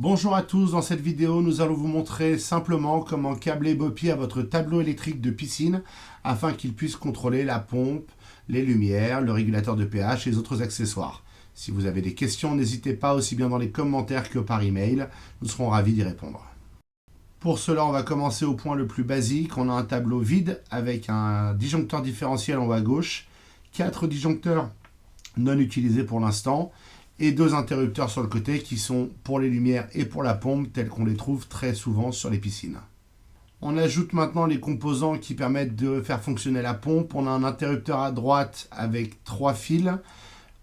Bonjour à tous, dans cette vidéo nous allons vous montrer simplement comment câbler Bopi à votre tableau électrique de piscine afin qu'il puisse contrôler la pompe, les lumières, le régulateur de pH et les autres accessoires. Si vous avez des questions, n'hésitez pas aussi bien dans les commentaires que par email, nous serons ravis d'y répondre. Pour cela, on va commencer au point le plus basique. On a un tableau vide avec un disjoncteur différentiel en haut à gauche, 4 disjoncteurs non utilisés pour l'instant, et 2 interrupteurs sur le côté qui sont pour les lumières et pour la pompe tels qu'on les trouve très souvent sur les piscines. On ajoute maintenant les composants qui permettent de faire fonctionner la pompe. On a un interrupteur à droite avec 3 fils.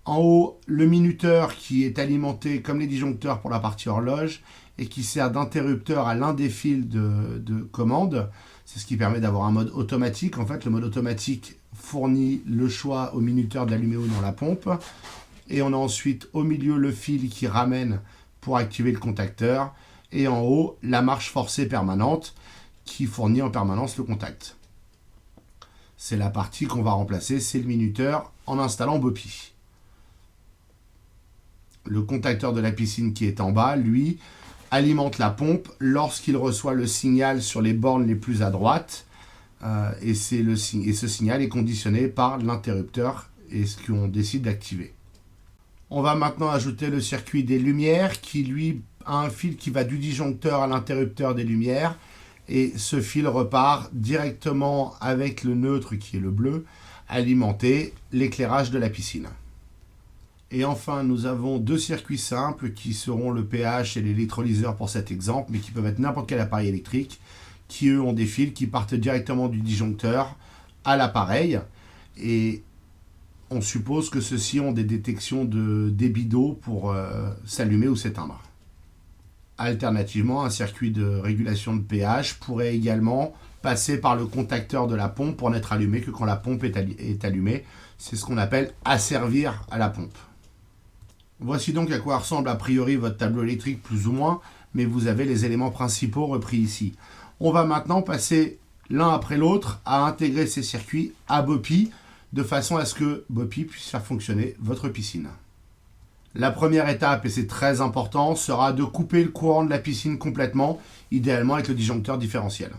En haut, le minuteur qui est alimenté comme les disjoncteurs pour la partie horloge et qui sert d'interrupteur à l'un des fils de commande. C'est ce qui permet d'avoir un mode automatique. En fait, le mode automatique fournit le choix au minuteur d'allumer ou non la pompe. Et on a ensuite au milieu le fil qui ramène pour activer le contacteur. Et en haut, la marche forcée permanente qui fournit en permanence le contact. C'est la partie qu'on va remplacer, c'est le minuteur en installant Bopi. Le contacteur de la piscine qui est en bas, lui, alimente la pompe lorsqu'il reçoit le signal sur les bornes les plus à droite. Et ce signal est conditionné par l'interrupteur et ce qu'on décide d'activer. On va maintenant ajouter le circuit des lumières qui, lui, a un fil qui va du disjoncteur à l'interrupteur des lumières. Et ce fil repart directement avec le neutre qui est le bleu, alimenter l'éclairage de la piscine. Et enfin, nous avons 2 circuits simples qui seront le pH et l'électrolyseur pour cet exemple, mais qui peuvent être n'importe quel appareil électrique, qui eux ont des fils qui partent directement du disjoncteur à l'appareil. Et on suppose que ceux-ci ont des détections de débit d'eau pour s'allumer ou s'éteindre. Alternativement, un circuit de régulation de pH pourrait également passer par le contacteur de la pompe pour n'être allumé que quand la pompe est allumée. C'est ce qu'on appelle asservir à la pompe. Voici donc à quoi ressemble a priori votre tableau électrique plus ou moins, mais vous avez les éléments principaux repris ici. On va maintenant passer l'un après l'autre à intégrer ces circuits à Bopi, de façon à ce que Bopi puisse faire fonctionner votre piscine. La première étape, et c'est très important, sera de couper le courant de la piscine complètement, idéalement avec le disjoncteur différentiel.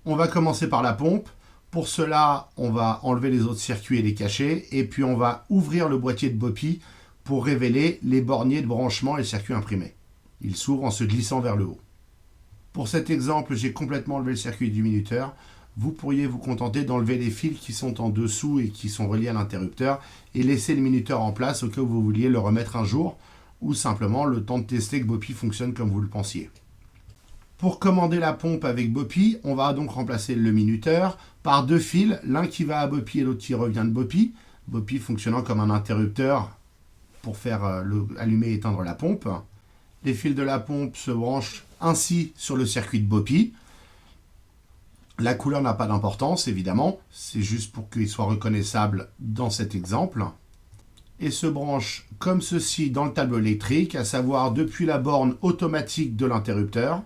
On va commencer par la pompe. Pour cela, on va enlever les autres circuits et les cacher, et puis on va ouvrir le boîtier de Bopi pour révéler les borniers de branchement et le circuit imprimé. Il s'ouvre en se glissant vers le haut. Pour cet exemple, j'ai complètement enlevé le circuit du minuteur. Vous pourriez vous contenter d'enlever les fils qui sont en dessous et qui sont reliés à l'interrupteur et laisser le minuteur en place au cas où vous vouliez le remettre un jour ou simplement le temps de tester que Bopi fonctionne comme vous le pensiez. Pour commander la pompe avec Bopi, on va donc remplacer le minuteur par 2 fils, l'un qui va à Bopi et l'autre qui revient de Bopi. Bopi fonctionnant comme un interrupteur pour faire allumer et éteindre la pompe. Les fils de la pompe se branchent ainsi sur le circuit de Bopi. La couleur n'a pas d'importance, évidemment, c'est juste pour qu'il soit reconnaissable dans cet exemple. Et se branche comme ceci dans le tableau électrique, à savoir depuis la borne automatique de l'interrupteur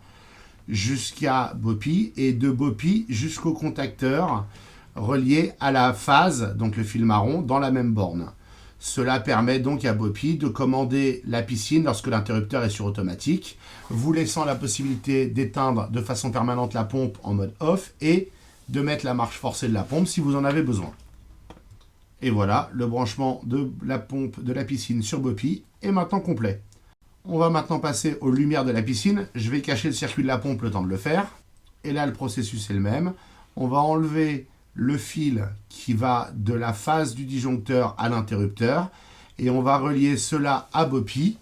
jusqu'à Bopi et de Bopi jusqu'au contacteur relié à la phase, donc le fil marron, dans la même borne. Cela permet donc à Bopi de commander la piscine lorsque l'interrupteur est sur automatique, vous laissant la possibilité d'éteindre de façon permanente la pompe en mode off et de mettre la marche forcée de la pompe si vous en avez besoin. Et voilà, le branchement de la pompe de la piscine sur Bopi est maintenant complet. On va maintenant passer aux lumières de la piscine. Je vais cacher le circuit de la pompe le temps de le faire. Et là, le processus est le même. On va enlever le fil qui va de la phase du disjoncteur à l'interrupteur et on va relier cela à Bopi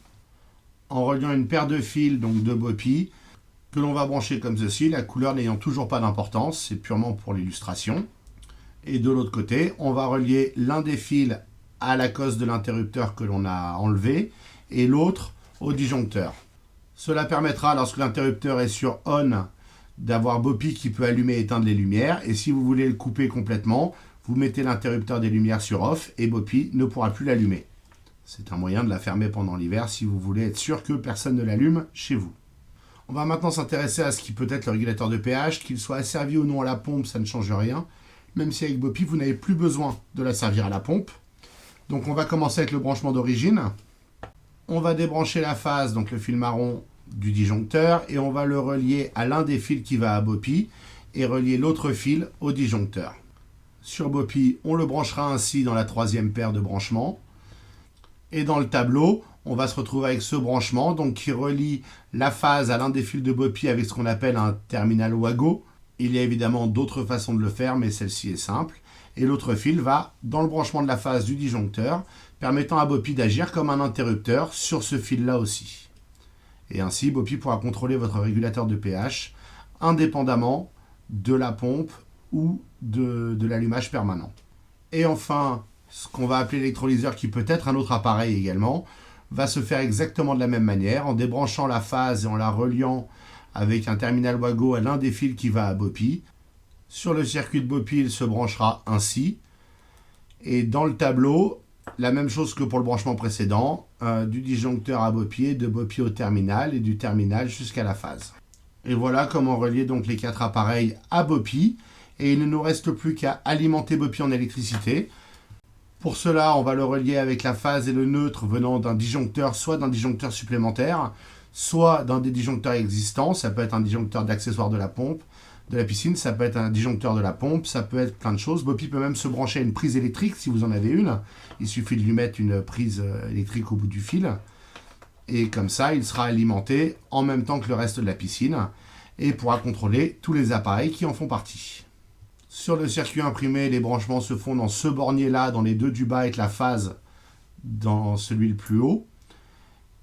en reliant une paire de fils donc de Bopi que l'on va brancher comme ceci, la couleur n'ayant toujours pas d'importance, c'est purement pour l'illustration. Et de l'autre côté, on va relier l'un des fils à la cosse de l'interrupteur que l'on a enlevé et l'autre au disjoncteur. Cela permettra, lorsque l'interrupteur est sur on, d'avoir Bopi qui peut allumer et éteindre les lumières. Et si vous voulez le couper complètement, vous mettez l'interrupteur des lumières sur off et Bopi ne pourra plus l'allumer. C'est un moyen de la fermer pendant l'hiver si vous voulez être sûr que personne ne l'allume chez vous. On va maintenant s'intéresser à ce qui peut être le régulateur de pH, qu'il soit asservi ou non à la pompe, ça ne change rien. Même si avec Bopi, vous n'avez plus besoin de la servir à la pompe. Donc on va commencer avec le branchement d'origine. On va débrancher la phase, donc le fil marron du disjoncteur, et on va le relier à l'un des fils qui va à Bopi et relier l'autre fil au disjoncteur. Sur Bopi, on le branchera ainsi dans la troisième paire de branchements. Et dans le tableau, on va se retrouver avec ce branchement donc qui relie la phase à l'un des fils de Bopi avec ce qu'on appelle un terminal Wago. Il y a évidemment d'autres façons de le faire, mais celle-ci est simple. Et l'autre fil va dans le branchement de la phase du disjoncteur, permettant à Bopi d'agir comme un interrupteur sur ce fil-là aussi. Et ainsi, Bopi pourra contrôler votre régulateur de pH indépendamment de la pompe ou de l'allumage permanent. Et enfin, ce qu'on va appeler l'électrolyseur, qui peut être un autre appareil également, va se faire exactement de la même manière, en débranchant la phase et en la reliant avec un terminal Wago à l'un des fils qui va à Bopi. Sur le circuit de Bopi, il se branchera ainsi. Et dans le tableau, la même chose que pour le branchement précédent, du disjoncteur à Bopi, de Bopi au terminal et du terminal jusqu'à la phase. Et voilà comment relier donc les 4 appareils à Bopi. Et il ne nous reste plus qu'à alimenter Bopi en électricité. Pour cela, on va le relier avec la phase et le neutre venant d'un disjoncteur, soit d'un disjoncteur supplémentaire, soit d'un des disjoncteurs existants. Ça peut être un disjoncteur d'accessoires de la pompe, de la piscine, ça peut être un disjoncteur de la pompe, ça peut être plein de choses. Bopi peut même se brancher à une prise électrique si vous en avez une. Il suffit de lui mettre une prise électrique au bout du fil. Et comme ça, il sera alimenté en même temps que le reste de la piscine et pourra contrôler tous les appareils qui en font partie. Sur le circuit imprimé, les branchements se font dans ce bornier-là, dans les deux du bas, avec la phase dans celui le plus haut.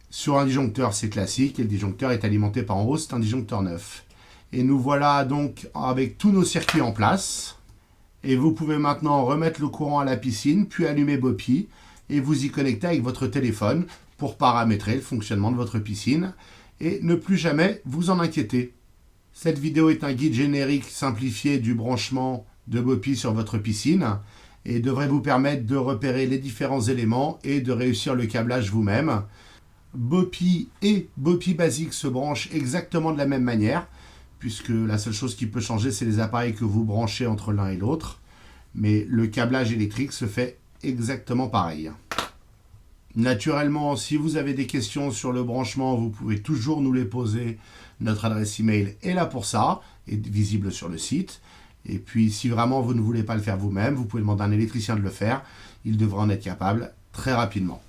Sur un disjoncteur, c'est classique, et le disjoncteur est alimenté par en haut, c'est un disjoncteur neuf. Et nous voilà donc avec tous nos circuits en place. Et vous pouvez maintenant remettre le courant à la piscine, puis allumer Bopi, et vous y connecter avec votre téléphone pour paramétrer le fonctionnement de votre piscine, et ne plus jamais vous en inquiéter. Cette vidéo est un guide générique simplifié du branchement de Bopi sur votre piscine et devrait vous permettre de repérer les différents éléments et de réussir le câblage vous-même. Bopi et Bopi basique se branchent exactement de la même manière, puisque la seule chose qui peut changer, c'est les appareils que vous branchez entre l'un et l'autre. Mais le câblage électrique se fait exactement pareil. Naturellement, si vous avez des questions sur le branchement, vous pouvez toujours nous les poser. Notre adresse email est là pour ça, est visible sur le site. Et puis, si vraiment vous ne voulez pas le faire vous-même, vous pouvez demander à un électricien de le faire. Il devra en être capable très rapidement.